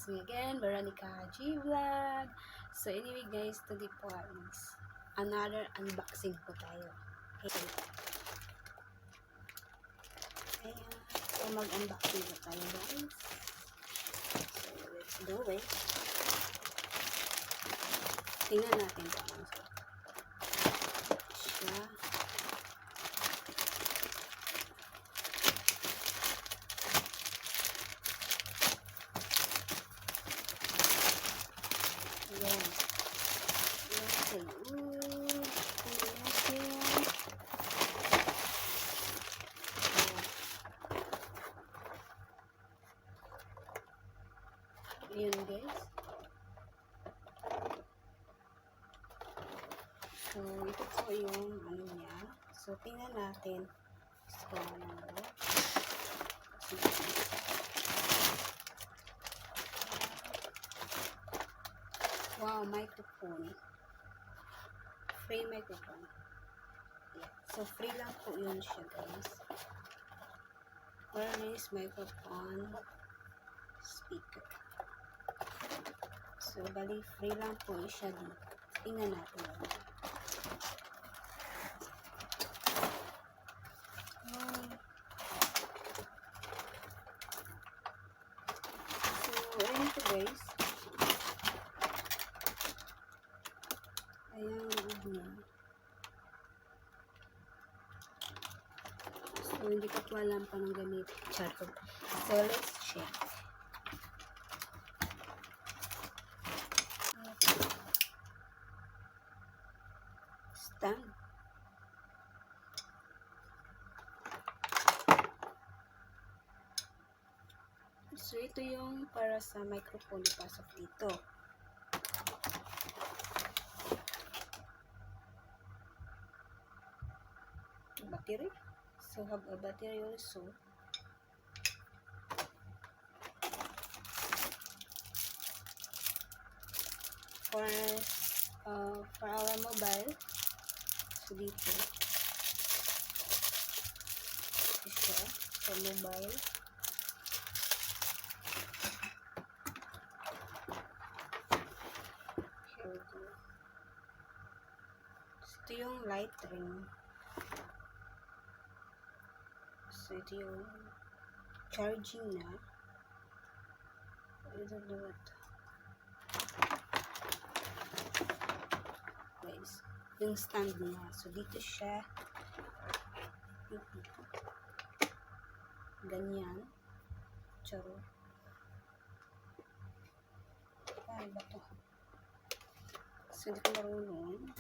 me again, Veronica G.Vlog. So anyway guys, today po is another unboxing po tayo. Okay. Ayan. So mag-unboxing po tayo guys. So let's do it. Tingnan natin po ano siya. Ayan. Ayan guys. So, ito po yung ano niya. So, tingnan natin. So, wow, microphone. Free microphone. Yeah. So, free lang po yun siya guys. Wireless microphone speaker. So, bali free lang po siya dito. Tingnan natin. So, ayan po guys. Ayan niya. So, hindi ko po alam pa ng gamit. Charot. So, let's check. Stand. So, ito yung para sa microphone ipasok dito. Battery. So, have a battery also. For our mobile. So, dito. Ito siya. For mobile. Here we go. So, ito yung light ring. So, ito yung charging na. I don't know what. Guys, yung stand niya. So, dito siya. Dito. Ganyan. Charo. Ano ba to? So, hindi ko marunong.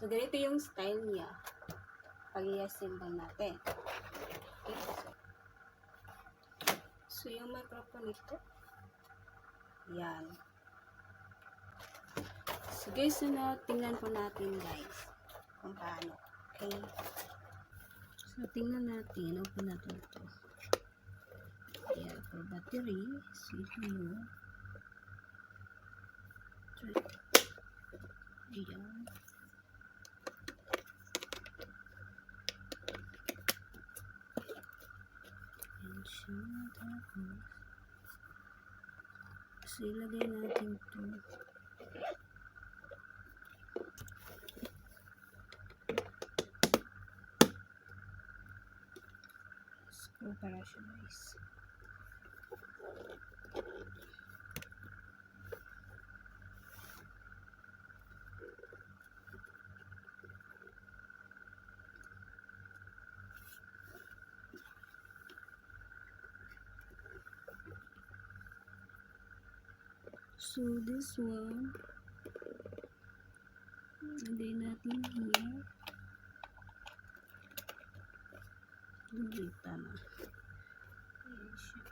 So, ganito yung style niya. Pag i-assemble natin. Okay. So, yung microphone ito. Yan. So, guys, tingnan po natin, guys. Kung paano. Okay. So, tingnan natin. Open natin ito. Ayan. For battery. CPU. Ayan. So, ilagay natin ito. Screw para siya guys. So, this one, lagay natin here. Hindi, tama. Ayan siya.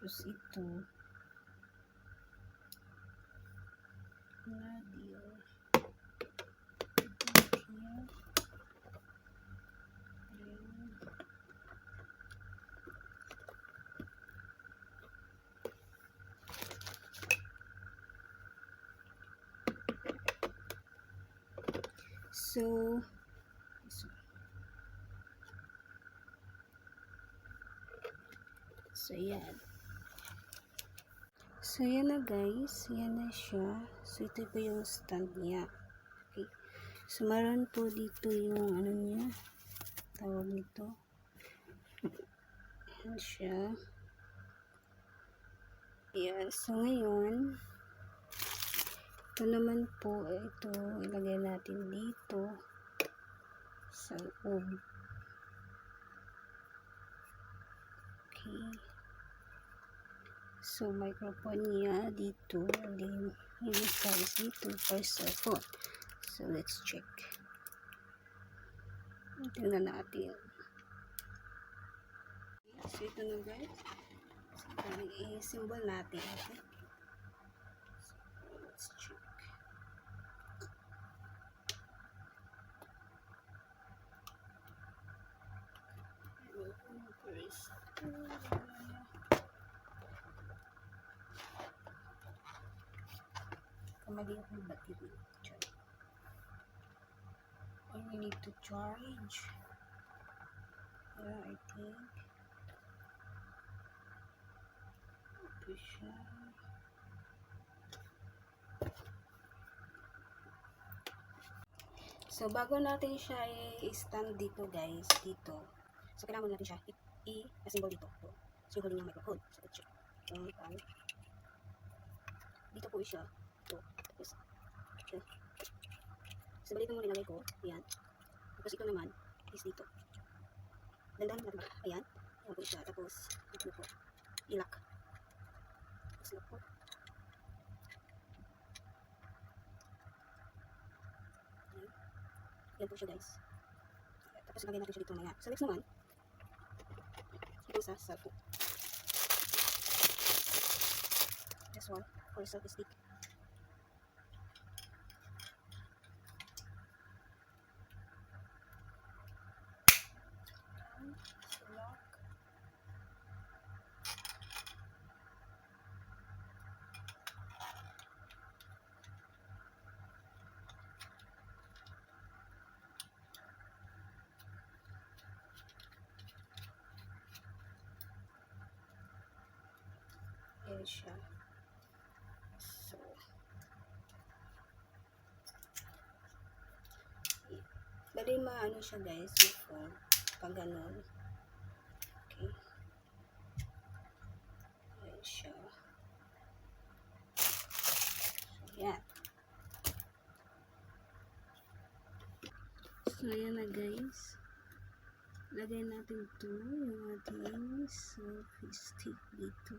Tapos ito, radio. Ito here. So, ayan. So, yan na guys. Yan na siya. So, ito po yung stand niya. Okay. So, meron po dito yung ano niya. Tawag nito. Yan siya. Ayan. So, ngayon, ito naman po, ito, ilagay natin dito sa loob. Okay. So, microphone niya dito, and then yung size dito for cellphone. So, let's check. Tingnan natin. So, ito na guys. So, i-symbol natin. Okay? So, let's check. First. Kamali ako yung battery. And we need to charge. Yeah, I think. Ito siya. So, bago natin siya i-stand dito guys, dito. So, kailangan natin siya i-assemble dito. So, yung huli niyang microphone. So, let's check. Dito po siya. Ito. Tapos, ito. So, balito mo nilagay ko. Ayan. Tapos, ito naman is dito. Dandahan natin ba? Ayan. Ayan po siya. Tapos, ito po. I-lock. Tapos, lock po. Ayan. Ayan po siya guys. Tapos, ilagay natin siya dito maya. So, next naman, ito sa selfie. This one for selfie stick. Lock. Ayan siya. So, bali maano siya guys, yung phone. Pag ganun. Okay. Ayan siya. So, yan. So, ayan na guys. Lagay natin ito, yung ating selfie stick dito.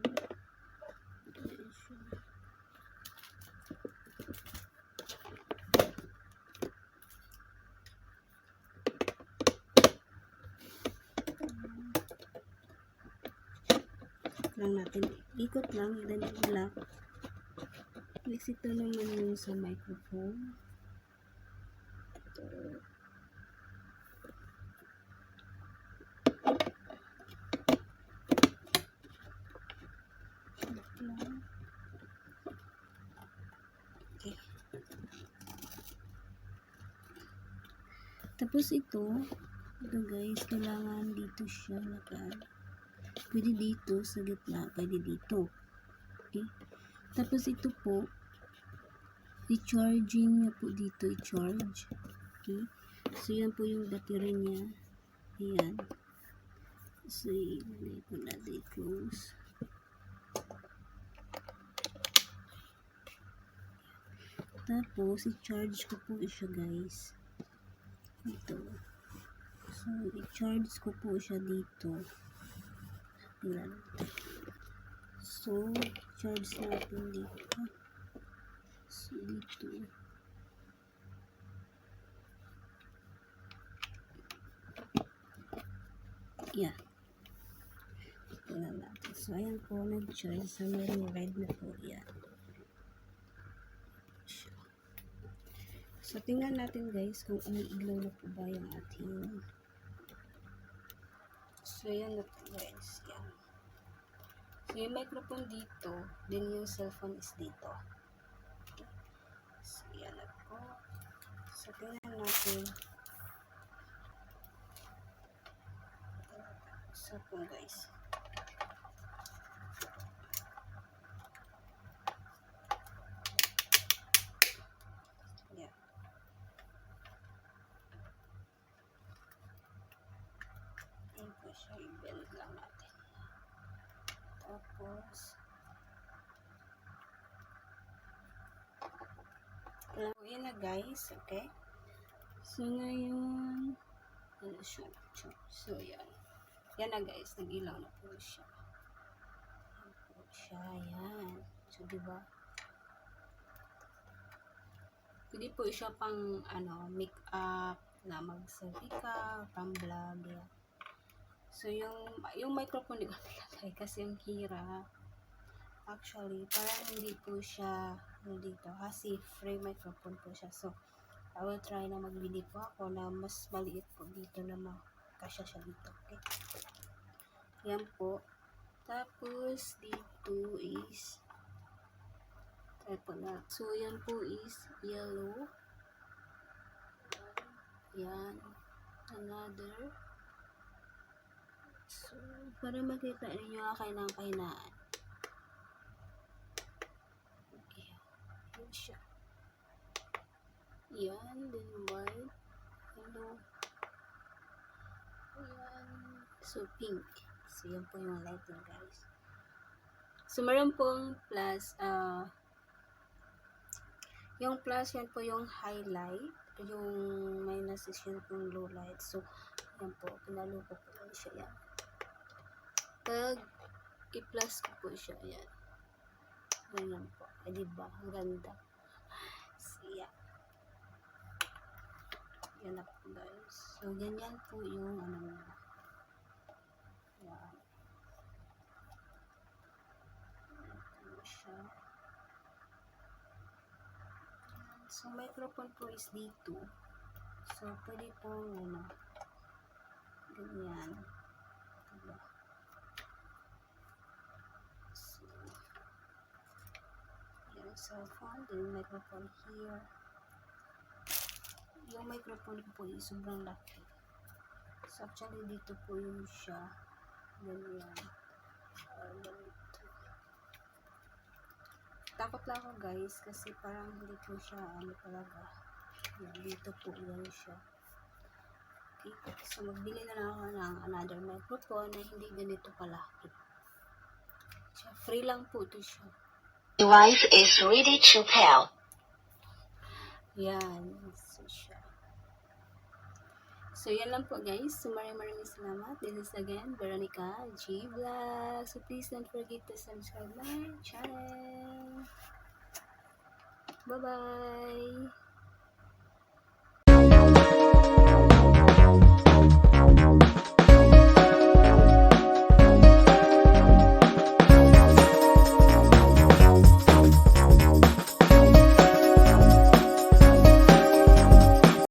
Ayan siya. Lang natin, ikot lang, then i-lock. Next, ito naman yung sa microphone. Ito. Okay. Tapos ito guys, kailangan dito siya pwede dito sa gitna, pwede dito. Okay. Tapos ito po, i-charging niya po dito, i-charge. Okay. So, yan po yung battery niya. Ayan. So, ilagay ko na close. Tapos, i-charge ko po siya guys. Ito. So, i-charge ko po siya dito. Ayan. So, charge natin dito. So, dito. Yeah. Tingnan natin. So, ayan po, nag-charge. So, mayroong red na po. Yan. So, tingnan natin guys kung umiiglaw na po ba yung ating. So, ayan na po guys. Yan. So, yung microphone dito, then yung cellphone is dito. Okay. So, yan na po. So, tingnan natin. So, po guys. i-bend lang natin. Tapos, yan na guys, okay? So, ngayon, ano siya? So, yan. Yan na guys, nag-ilaw na po siya. Yan po siya, yan. So, diba? Pwede po siya pang, make-up, na mag-selfie ka, pang vlog, yan. So, yung microphone, di ko nilagay kasi yung hirap. Actually, parang hindi po siya dito kasi free microphone po siya. So, I will try na magbili po ako na mas maliit po dito na makasya siya dito. Okay? Yan po. Tapos, dito is try po na. So, yan po is yellow. Yan. Another. So, para makita ninyo ang kahinaan. Okay. Yan siya. Yan. Then white. Yellow. Yan. So, pink. So, yan po yung lighting, guys. So, meron pong plus, yung plus, yan po yung highlight. Yung minus is yun pong low light. So, yan po. Pinaluko po lang siya. Yan. Pag i-plus ko po siya. Yan. Ganyan po. Eh, diba? Ang ganda. So, yan. Yan na po, guys. So, ganyan po yung ano. Yan. Siya. So, microphone po is dito. So, pwede pong ganyan. Diba? So, yung cellphone, then microphone here. Yung microphone po is sobrang laki. So, actually, dito po yung siya. Ganyan. Ganito. Takot lang ako guys kasi parang hindi po siya talaga. Yan, dito po yan siya. Okay. So magbili na lang ako ng another microphone na hindi ganito kalaki. So, free lang po ito siya. Device is ready to pair. Yan. So siya. So yan lang po guys. So maraming salamat. This is again Veronica G.Vlog. So please don't forget to subscribe my channel. Bye-bye!